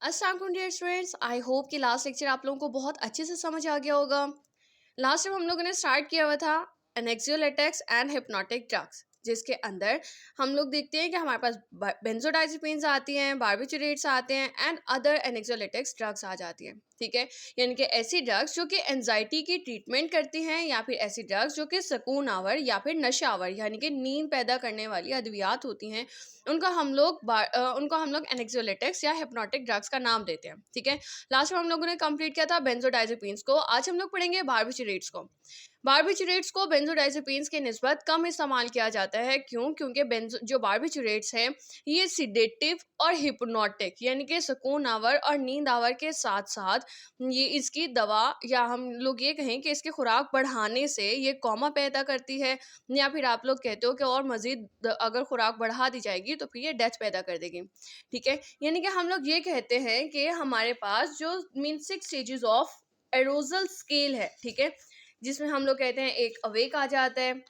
अस्सलाम वालेकुम dear students, I hope कि लास्ट लेक्चर आप लोगों को बहुत अच्छे से समझ आ गया होगा। लास्ट टाइम हम लोगों ने स्टार्ट किया हुआ था एनेक्सियोलेटिक्स एंड हिप्नोटिक ड्रग्स, जिसके अंदर हम लोग देखते हैं कि हमारे पास बेंजोडाइजेपिन्स आती हैं, बार्बिचुरेट्स आते हैं एंड अदर एनेक्सियोलेटिक्स ड्रग्स आ जाती हैं। ठीक है, यानी कि ऐसी ड्रग्स जो कि एंजाइटी की ट्रीटमेंट करती हैं, या फिर ऐसी ड्रग्स जो कि सुकून आवर या फिर नशा आवर यानी कि नींद पैदा करने वाली अद्वियात होती हैं, उनको हम लोग एनेक्सियोलेटिक्स या हिप्नोटिक ड्रग्स का नाम देते हैं। ठीक है, लास्ट में हम लोगों ने कंप्लीट किया था बेंजोडाइजेपिन्स को। आज हम लोग पढ़ेंगे बार्बिचुरेट्स को। बार्बिचुरेट्स को बेंजोडाइजेपिन्स के निस्बत कम इस्तेमाल किया जाता है। क्यों? क्योंकि जो बार्बिचुरेट्स हैं ये सिडेटिव और हिप्नोटिक यानी कि सुकून आवर और नींद आवर के साथ साथ ये इसकी दवा, या हम लोग ये कहें कि इसकी खुराक बढ़ाने से ये कोमा पैदा करती है, या फिर आप लोग कहते हो कि और मजीद अगर खुराक बढ़ा दी जाएगी तो फिर ये डेथ पैदा कर देगी। ठीक है, यानी कि हम लोग ये कहते हैं कि हमारे पास जो mean 6 stages of aerogel scale है। ठीक है, जिसमें हम लोग कहते हैं एक अवेक आ जाता है,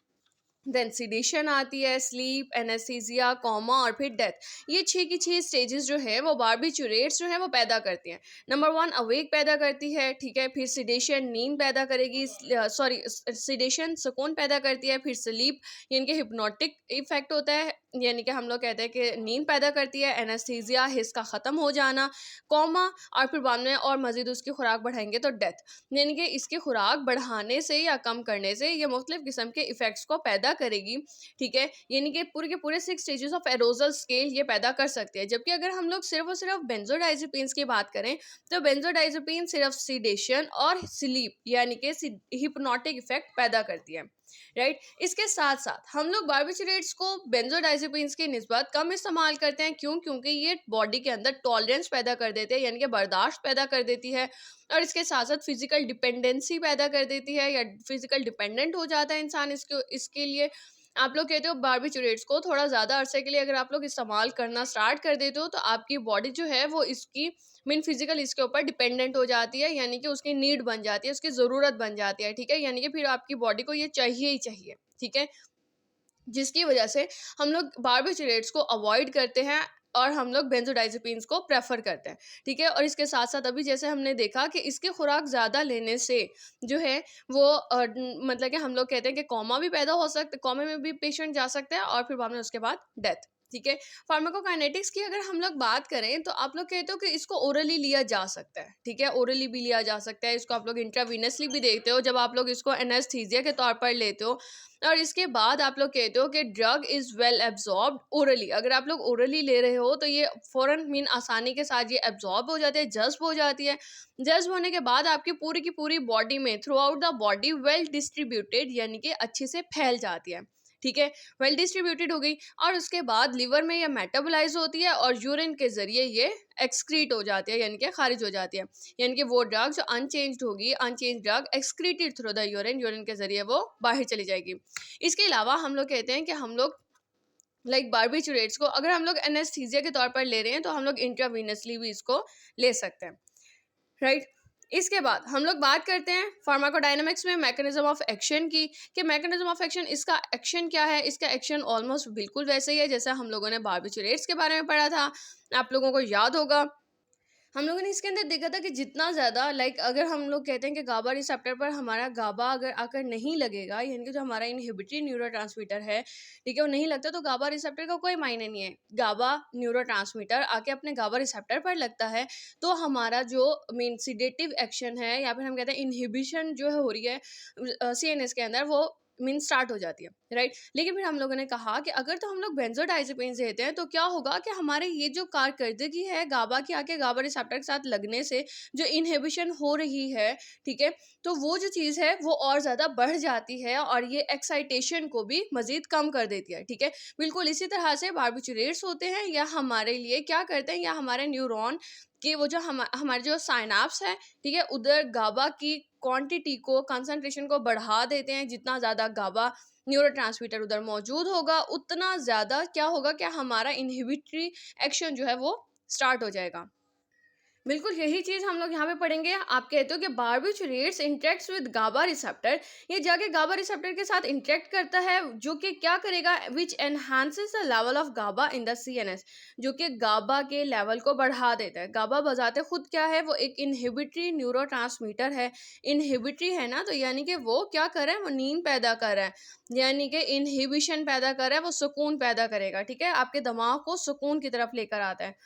देन सिडेशन आती है, स्लीप, एनेस्थीसिया, कोमा और फिर डेथ। ये 6 की 6 स्टेजेस जो है वो बार्बिचुरेट्स जो है वो पैदा करती हैं। नंबर 1 अवेक पैदा करती है। ठीक है, फिर सिडेशन नींद पैदा करेगी, सॉरी सिडेशन सुकून पैदा करती है, फिर स्लीप यानी कि हिप्नोटिक इफेक्ट होता है, यानी कि हम लोग कहते हैं कि नींद पैदा करती है, एनेस्थीसिया हिस्स का ख़त्म हो जाना, कोमा, और फिर बाद में और मज़ीद उसकी खुराक बढ़ाएंगे तो डेथ। यानी कि इसकी खुराक बढ़ाने से या कम करने से ये मुख्तलिफ किस्म के इफ़ेक्ट्स को पैदा करेगी। ठीक है, यानी कि पूरे के पूरे 6 स्टेजेस ऑफ एरोजल स्केल ये पैदा कर सकती है। जबकि अगर हम लोग सिर्फ और सिर्फ बेंजोडाइजेपिन्स की बात करें तो बेंजोडाइजेपिन सिर्फ सिडेशन और स्लीप यानी कि हिप्नोटिक इफेक्ट पैदा करती है। राइट, इसके साथ साथ हम लोग बार्बिचुरेट्स को बेंजोडाइजेपिन्स की निस्बत कम इस्तेमाल करते हैं। क्यों? क्योंकि ये बॉडी के अंदर टॉलरेंस पैदा कर देते हैं, यानी कि बर्दाश्त पैदा कर देती है, और इसके साथ साथ फिजिकल डिपेंडेंसी पैदा कर देती है, या फिजिकल डिपेंडेंट हो जाता है इंसान इसके लिए। आप लोग कहते हो बार्बिचुरेट्स को थोड़ा ज़्यादा अरसे के लिए अगर आप लोग इस्तेमाल करना स्टार्ट कर देते हो तो आपकी बॉडी जो है वो इसकी मीन फिजिकल इसके ऊपर डिपेंडेंट हो जाती है, यानी कि उसकी नीड बन जाती है, उसकी ज़रूरत बन जाती है। ठीक है, यानी कि फिर आपकी बॉडी को ये चाहिए ही चाहिए। ठीक है, जिसकी वजह से हम लोग बार्बिचुरेट्स को अवॉइड करते हैं और हम लोग बेंजोडाइजेपिन्स को प्रेफर करते हैं। ठीक है, और इसके साथ साथ अभी जैसे हमने देखा कि इसकी खुराक ज़्यादा लेने से जो है वो मतलब कि हम लोग कहते हैं कि कोमा भी पैदा हो सकता है, कोमे में भी पेशेंट जा सकता है, और फिर बाद में उसके बाद डेथ। ठीक है, फार्माकोकाइनेटिक्स की अगर हम लोग बात करें तो आप लोग कहते हो कि इसको ओरली लिया जा सकता है। ठीक है, ओरली भी लिया जा सकता है, इसको आप लोग इंट्रावीनसली भी देखते हो जब आप लोग इसको एनेस्थीसिया के तौर पर लेते हो, और इसके बाद आप लोग कहते हो कि drug is well absorbed orally. अगर आप लोग ओरली ले रहे हो तो ये फ़ौरन मीन आसानी के साथ ये एब्जॉर्ब हो जाती है, जज़्ब हो जाती है। जज़्ब होने के बाद आपकी पूरी की पूरी बॉडी में through out the body well distributed यानी कि अच्छे से फैल जाती है। ठीक है, वेल डिस्ट्रीब्यूटेड हो गई, और उसके बाद लिवर में ये मेटाबोलाइज होती है और यूरिन के ज़रिए ये एक्सक्रीट हो जाती है, यानी कि खारिज हो जाती है। यानी कि वो ड्रग जो अनचेंज्ड होगी, unchanged drug excreted through the urine, urine के ज़रिए वो बाहर चली जाएगी। इसके अलावा हम लोग कहते हैं कि हम लोग लाइक बार्बिचुरेट्स को अगर हम लोग एनेस्थीसिया के तौर पर ले रहे हैं तो हम लोग इंट्रावीनसली भी इसको ले सकते हैं। राइट, इसके बाद हम लोग बात करते हैं फार्माकोडायनामिक्स में मैकेनिज्म ऑफ एक्शन की, कि मैकेनिज्म ऑफ एक्शन, इसका एक्शन क्या है। इसका एक्शन ऑलमोस्ट बिल्कुल वैसे ही है जैसे हम लोगों ने बार्बिचुरेट्स के बारे में पढ़ा था। आप लोगों को याद होगा हम लोगों ने इसके अंदर देखा था कि जितना ज़्यादा लाइक अगर हम लोग कहते हैं कि गाबा रिसेप्टर पर हमारा गाबा अगर आकर नहीं लगेगा, यानी कि जो हमारा इनहिबिटरी न्यूरोट्रांसमीटर है, ठीक है, वो नहीं लगता, तो गाबा रिसेप्टर का कोई मायने नहीं है। गाबा न्यूरोट्रांसमीटर आके अपने गाबा रिसेप्टर पर लगता है तो हमारा जो मीन सिडेटिव एक्शन है, या फिर हम कहते हैं इनहिबिशन जो है हो रही है CNS के अंदर, वो मीन स्टार्ट हो जाती है। राइट, लेकिन फिर हम लोगों ने कहा कि अगर तो हम लोग बेंजोडाइजेपिन्स देते हैं तो क्या होगा कि हमारे ये जो कारकर्दगी है गाबा की आके गाबा रिसेप्टर के साथ लगने से जो इनहिबिशन हो रही है, ठीक है, तो वो जो चीज़ है वो और ज़्यादा बढ़ जाती है और ये एक्साइटेशन को भी मज़ीद कम कर देती है। ठीक है, बिल्कुल इसी तरह से बार्बिचुरेट्स होते हैं, या हमारे लिए क्या करते हैं, या हमारे न्यूरॉन कि वो जो हमारे जो साइनाप्स है, ठीक है, उधर गाबा की क्वांटिटी को, कंसंट्रेशन को बढ़ा देते हैं। जितना ज़्यादा गाबा न्यूरोट्रांसमीटर उधर मौजूद होगा उतना ज़्यादा क्या होगा कि हमारा इनहिबिटरी एक्शन जो है वो स्टार्ट हो जाएगा। बिल्कुल यही चीज़ हम लोग यहाँ पे पढ़ेंगे। आप कहते हो कि बारबिटूरेट्स इंटरेक्ट्स विद गाबा रिसेप्टर, ये जाके गाबा रिसेप्टर के साथ इंटरेक्ट करता है, जो कि क्या करेगा, which enhances the level of GABA in the CNS, जो कि गाबा के लेवल को बढ़ा देता है। गाबा बजाते खुद क्या है, वो एक इनहिबिटरी न्यूरोट्रांसमीटर है। इनहिबिटरी है ना, तो यानी कि वो क्या कर रहा है, वो नींद पैदा कर रहा है, यानी कि इनहिबिशन पैदा कर रहा है, वो सुकून पैदा करेगा। ठीक है, आपके दिमाग को सुकून की तरफ लेकर आता है।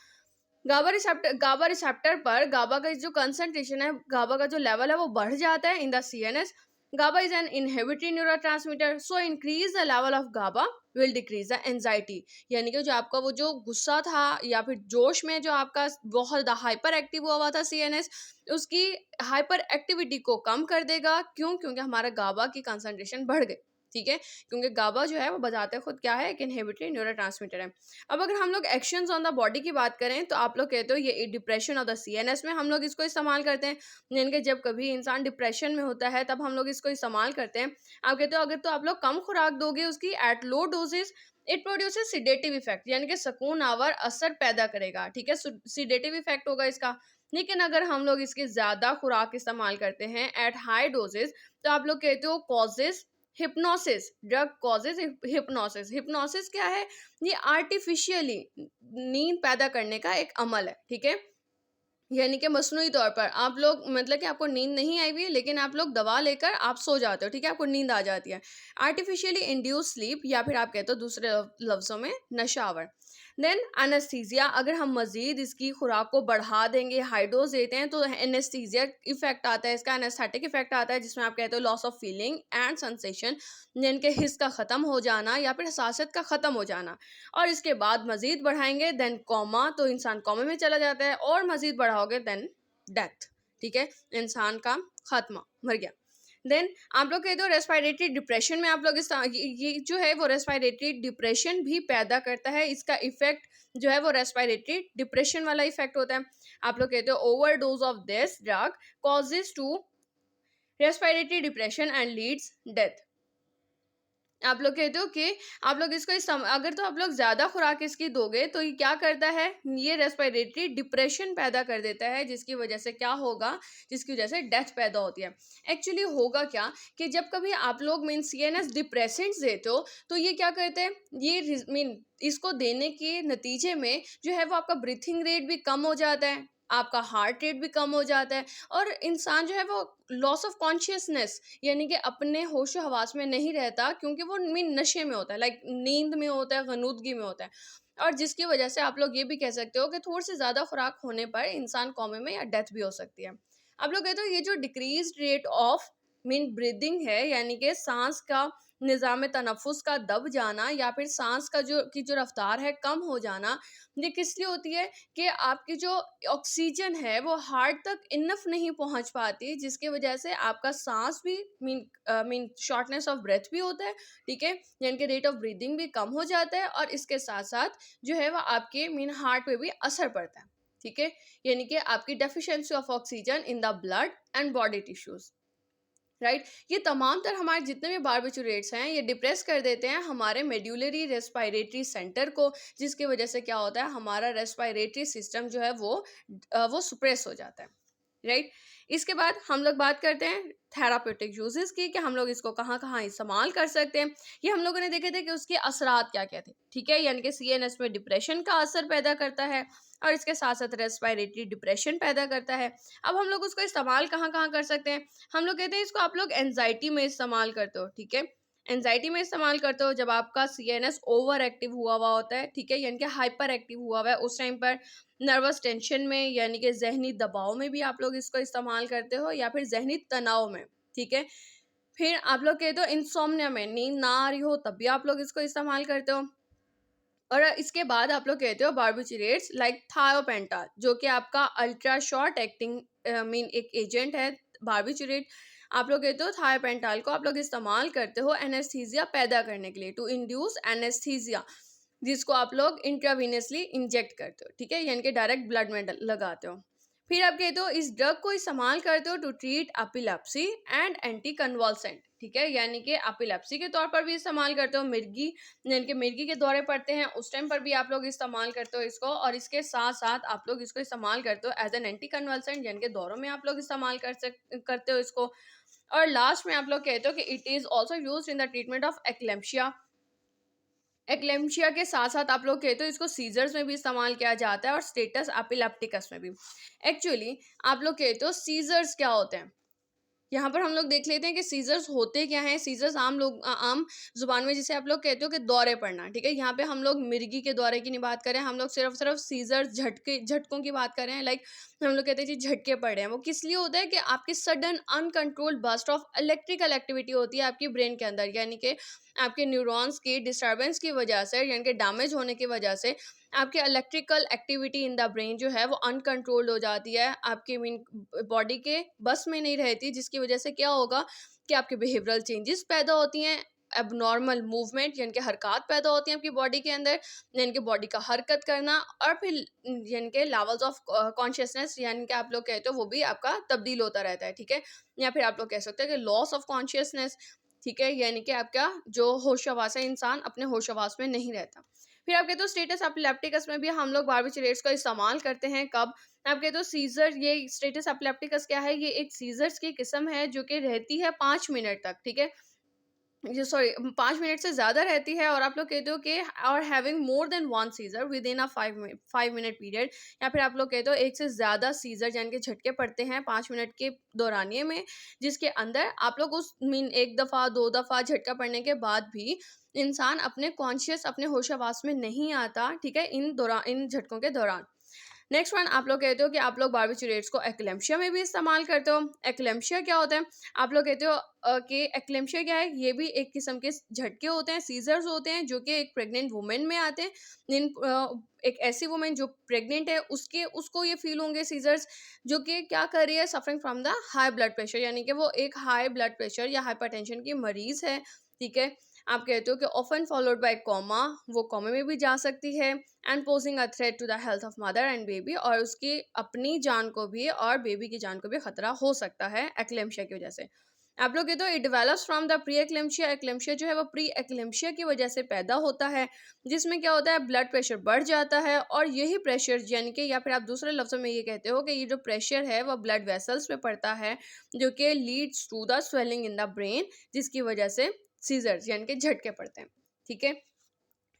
गाबा रिसेप्टर पर गाबा का जो कंसंट्रेशन है, गाबा का जो लेवल है, वो बढ़ जाता है in the CNS. GABA is an inhibitory neurotransmitter, so increase the level of GABA will decrease the anxiety, यानी कि जो आपका वो जो गुस्सा था या फिर जोश में जो आपका बहुत ज़्यादा हाइपर एक्टिव हुआ था सीएनएस, उसकी हाइपर एक्टिविटी को कम कर देगा। क्यों? क्योंकि हमारा गाबा की कंसंट्रेशन बढ़ गई। ठीक है, क्योंकि गाबा जो है वो बजाते खुद क्या है, एक इनहिबिटरी न्यूरोट्रांसमीटर है। अब अगर हम लोग एक्शंस ऑन द बॉडी की बात करें, तो आप लोग कहते हो ये डिप्रेशन ऑफ द सीएनएस में हम लोग इसको इस्तेमाल करते हैं, यानी कि जब कभी इंसान डिप्रेशन में होता है तब हम लोग इसको इस्तेमाल करते हैं। आप कहते हो अगर तो आप लोग कम खुराक दोगे उसकी at low doses, it produces sedative effect, यानी कि सुकून आवर असर पैदा करेगा। ठीक है, सिडेटिव इफेक्ट होगा इसका। लेकिन अगर हम लोग इसकी ज्यादा खुराक इस्तेमाल करते हैं एट हाई डोजेस, तो आप लोग कहते हो causes hypnosis, drug causes hypnosis. Hypnosis क्या है, ये आर्टिफिशियली नींद पैदा करने का एक अमल है। ठीक है, यानी कि मसनूई तौर पर आप लोग, मतलब कि आपको नींद नहीं आई हुई है लेकिन आप लोग दवा लेकर आप सो जाते हो। ठीक है, आपको नींद आ जाती है। आर्टिफिशियली इंड्यूस स्लीप, या फिर आप कहते हो दूसरे लफ्जों में नशावर। देन एनेस्थीजिया, अगर हम मजीद इसकी खुराक को बढ़ा देंगे, हाई डोज देते हैं, तो एनेस्थीजिया इफेक्ट आता है, इसका एनेस्थेटिक इफेक्ट आता है, जिसमें आप कहते हो loss of feeling and sensation, यानी कि हिस्स का ख़त्म हो जाना या फिर हसासियत का ख़त्म हो जाना। और इसके बाद मजीद बढ़ाएंगे देन कॉमा, तो इंसान कॉमे में चला जाता है, और मजीद बढ़ाओगे देन डेथ। ठीक है, इंसान का खात्मा, मर गया। देन आप लोग कहते हो रेस्पिरेटरी डिप्रेशन में आप लोग ये जो है वो रेस्पिरेटरी डिप्रेशन भी पैदा करता है। इसका इफेक्ट जो है वो रेस्पिरेटरी डिप्रेशन वाला इफेक्ट होता है। आप लोग कहते हो overdose of this drug causes to respiratory depression and leads death. आप लोग कहते हो कि आप लोग इसको अगर तो आप लोग ज़्यादा खुराक इसकी दोगे तो ये क्या करता है, ये रेस्पिरेटरी डिप्रेशन पैदा कर देता है, जिसकी वजह से क्या होगा, जिसकी वजह से डेथ पैदा होती है। एक्चुअली होगा क्या कि जब कभी आप लोग मीन सीएनएस डिप्रेसेंट्स देते हो, तो ये क्या करते हैं, ये मीन इसको देने के नतीजे में जो है वो आपका ब्रीथिंग रेट भी कम हो जाता है, आपका हार्ट रेट भी कम हो जाता है, और इंसान जो है वो लॉस ऑफ कॉन्शियसनेस, यानी कि अपने होशो हवास में नहीं रहता, क्योंकि वो मीन नशे में होता है, लाइक नींद में होता है, गनूदगी में होता है। और जिसकी वजह से आप लोग ये भी कह सकते हो कि थोड़ी सी ज़्यादा खुराक होने पर इंसान कोमे में या डेथ भी हो सकती है। आप लोग कहते हो ये जो decrease rate of mean breathing है, यानी कि सांस का निज़ाम तनफ़ुस का दब जाना, या फिर सांस का जो रफ्तार है कम हो जाना, ये किस लिए होती है कि आपकी जो ऑक्सीजन है वो हार्ट तक इनफ नहीं पहुंच पाती, जिसकी वजह से आपका सांस भी मीन शॉर्टनेस ऑफ ब्रेथ भी होता है। ठीक है, यानी कि रेट ऑफ ब्रीदिंग भी कम हो जाता है, और इसके साथ साथ जो है वो आपके मीन हार्ट पे भी असर पड़ता है। ठीक है, यानी कि आपकी deficiency of oxygen in the blood and body tissues, right. ये तमाम तर हमारे जितने भी बारबिटूरेट्स हैं, ये डिप्रेस कर देते हैं हमारे मेड्यूलरी रेस्पिरेटरी सेंटर को, जिसकी वजह से क्या होता है, हमारा रेस्पिरेटरी सिस्टम जो है वो सुप्रेस हो जाता है, राइट। इसके बाद हम लोग बात करते हैं थेराप्यूटिक यूजेस की, कि हम लोग इसको कहाँ कहाँ इस्तेमाल कर सकते हैं। ये हम लोगों ने देखे थे कि उसके असरात क्या क्या थे। ठीक है, यानी कि सीएनएस में डिप्रेशन का असर पैदा करता है, और इसके साथ साथ रेस्पिरेटरी डिप्रेशन पैदा करता है। अब हम लोग उसको इस्तेमाल कहाँ कहाँ कर सकते हैं, हम लोग कहते हैं इसको आप लोग एंजाइटी में इस्तेमाल करते हो। ठीक है, एंजाइटी में इस्तेमाल करते हो जब आपका सीएनएस ओवर एक्टिव हुआ होता है। ठीक है, यानी कि हाइपर एक्टिव हुआ हुआ है, उस टाइम पर नर्वस टेंशन में, यानी कि जहनी दबाव में भी आप लोग इसको इस्तेमाल करते हो, या फिर जहनी तनाव में। ठीक है, फिर आप लोग कहते हो इंसोम्निया में, नींद ना आ रही हो तब भी आप लोग इसको इस्तेमाल करते हो। और इसके बाद आप लोग कहते हो बारबिटूरेट्स लाइक थायोपेंटाल, जो कि आपका अल्ट्रा शॉर्ट एक्टिंग मीन एक एजेंट है बारबिटूरेट। आप लोग कहते हो थायोपेंटाल को आप लोग इस्तेमाल करते हो एनेस्थीसिया पैदा करने के लिए, टू इंड्यूस एनेस्थीसिया, जिसको आप लोग इंट्रावीनसली इंजेक्ट करते हो। ठीक है, यानी कि डायरेक्ट ब्लड में लगाते हो। फिर आप कहते हो इस ड्रग को इस्तेमाल करते हो to treat epilepsy and anticonvulsant, ठीक है, यानी कि एपिलेप्सी के तौर पर भी इस्तेमाल करते हो, मिर्गी यानी कि मिर्गी के दौरे पड़ते हैं उस टाइम पर भी आप लोग इस्तेमाल करते हो इसको, और इसके साथ साथ आप लोग इसको इस्तेमाल करते हो एज एन एंटी कन्वल्सेंट, यानी कि दौरों में आप लोग इस्तेमाल करते हो इसको। और लास्ट में आप लोग कहते हो कि it is also use in the treatment of eclampsia. Eclampsia के साथ साथ आप लोग कहते हो इसको सीजर्स में भी इस्तेमाल किया जाता है और स्टेटस एपिलेप्टिकस में भी। एक्चुअली आप लोग कहते हो सीजर्स क्या होते हैं, यहाँ पर हम लोग देख लेते हैं कि सीजर्स होते क्या हैं। सीजर्स आम जुबान में जिसे आप लोग कहते हो कि दौरे पड़ना, ठीक है। यहाँ पे हम लोग मिर्गी के दौरे की नहीं बात करें, हम लोग सिर्फ सीजर्स झटकों की बात कर रहे हैं। लाइक हम लोग कहते हैं जी झटके पड़ रहे हैं, वो किस लिए होता है कि आपकी sudden uncontrolled burst of electrical activity होती है आपकी ब्रेन के अंदर, यानी कि आपके न्यूरॉन्स की डिस्टर्बेंस की वजह से, यानी कि डैमेज होने की वजह से आपकी electrical activity in the brain जो है वो अनकंट्रोल्ड हो जाती है, आपके मीन बॉडी के बस में नहीं रहती, जिसकी वजह से क्या होगा कि आपके बिहेवियरल चेंजेस पैदा होती हैं, एबनॉर्मल मूवमेंट यानी कि हरकत पैदा होती हैं आपकी बॉडी के अंदर, यानी कि बॉडी का हरकत करना, और फिर यानी कि लेवल्स ऑफ कॉन्शियसनेस यानी कि आप लोग कहते हो वो भी आपका तब्दील होता रहता है, ठीक है। या फिर आप लोग कह सकते हैं कि लॉस ऑफ कॉन्शियसनेस, ठीक है, यानी कि आपका जो होश हवास है, इंसान अपने होश हवास में नहीं रहता। फिर आप कहते हो स्टेटस एपिलेप्टिकस में भी हम लोग बार्बिचुरेट्स का इस्तेमाल करते हैं, कब? आप कहते हो सीजर, ये स्टेटस एपिलेप्टिकस क्या है, ये एक सीजर्स की किस्म है जो कि रहती है 5 मिनट तक, ठीक है, ये सॉरी 5 मिनट से ज़्यादा रहती है, और आप लोग कहते हो कि और having more than one seizure within a 5 minute period, या फिर आप लोग कहते हो एक से ज़्यादा सीजर यानी कि झटके पड़ते हैं 5 मिनट के दौरानिए में, जिसके अंदर आप लोग उस मीन एक दफ़ा 2 दफ़ा झटका पड़ने के बाद भी इंसान अपने कॉन्शियस अपने होश हवास में नहीं आता, ठीक है, इन झटकों के दौरान। नेक्स्ट वन आप लोग कहते हो कि आप लोग बार्बिचुरेट्स को एक्लेम्शिया में भी इस्तेमाल करते हो। एक्लेम्शिया क्या होता है? आप लोग कहते हो कि एक्लेम्शिया क्या है? ये भी एक किस्म के झटके होते हैं, सीजर्स होते हैं जो कि एक प्रेग्नेंट वुमेन में आते हैं। एक ऐसी वुमेन जो प्रेग्नेंट है उसके उसको ये फील होंगे सीजर्स, जो कि क्या कर रही है, suffering from the high blood pressure, यानी कि वो एक हाई ब्लड प्रेशर या हाइपरटेंशन की मरीज है, ठीक है। आप कहते हो कि ऑफन फॉलोड बाय कोमा, वो कोमे में भी जा सकती है, and posing a threat to the health of mother and baby, और उसकी अपनी जान को भी और बेबी की जान को भी खतरा हो सकता है एक्लेम्शिया की वजह से। आप लोग कहते हो it develops from the pre eclampsia, eclampsia जो है वो प्री एक्लेम्शिया की वजह से पैदा होता है, जिसमें क्या होता है, ब्लड प्रेशर बढ़ जाता है, और यही प्रेशर यानी कि, या फिर आप दूसरे लफ्ज़ों में ये कहते हो कि ये जो प्रेशर है वो ब्लड वेसल्स पे पड़ता है, जो कि leads to the swelling in the brain, जिसकी वजह से सीजर्स यानी कि झटके पड़ते हैं, ठीक है।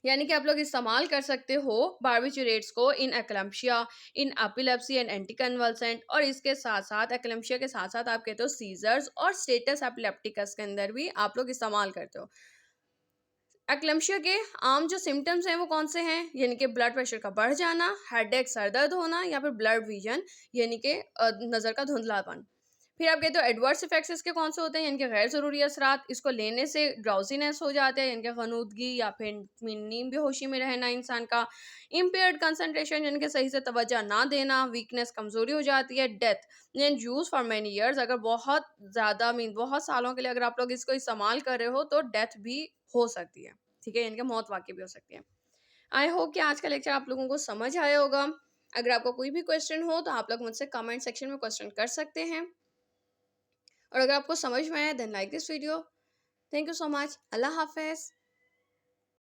यानी कि आप लोग इस्तेमाल कर सकते हो बार्बिचुरेट्स को इन एक्लेम्शिया, इन एपिलेप्सी एंड एंटीकन्वल्सेंट, और इसके साथ साथ एक्लेम्शिया के साथ साथ आप कहते हो सीजर्स और स्टेटस एपिलेप्टिकस के अंदर भी आप लोग इस्तेमाल करते हो। एक्लेम्शिया के आम जो सिम्टम्स हैं वो कौन से हैं, यानी कि ब्लड प्रेशर का बढ़ जाना, हेडेक सर दर्द होना, या फिर ब्लड विजन यानी कि नज़र का धुंधलापन। फिर आप कहते हो एडवर्स इफेक्ट्स इसके कौन से होते हैं, यानी कि गैर ज़रूरी असरात, इसको लेने से ड्राउजीनेस हो जाते हैं, यानी कि गनूदगी या फिर नींद बेहोशी में रहना इंसान का, इम्पेयर्ड कंसंट्रेशन यानी कि सही से तवज्जो ना देना, वीकनेस कमज़ोरी हो जाती है, death and use for many years, अगर बहुत ज़्यादा बहुत सालों के लिए अगर आप लोग इसको इस्तेमाल कर रहे हो तो डेथ भी हो सकती है, ठीक है, यानी कि मौत वाक़ई भी हो सकती है। आई होप कि आज का लेक्चर आप लोगों को समझ आया होगा। अगर आपको कोई भी क्वेश्चन हो तो आप लोग मुझसे कमेंट सेक्शन में क्वेश्चन कर सकते हैं, और अगर आपको समझ में आया then like this video. Thank you so much. अल्लाह हाफ़िज़।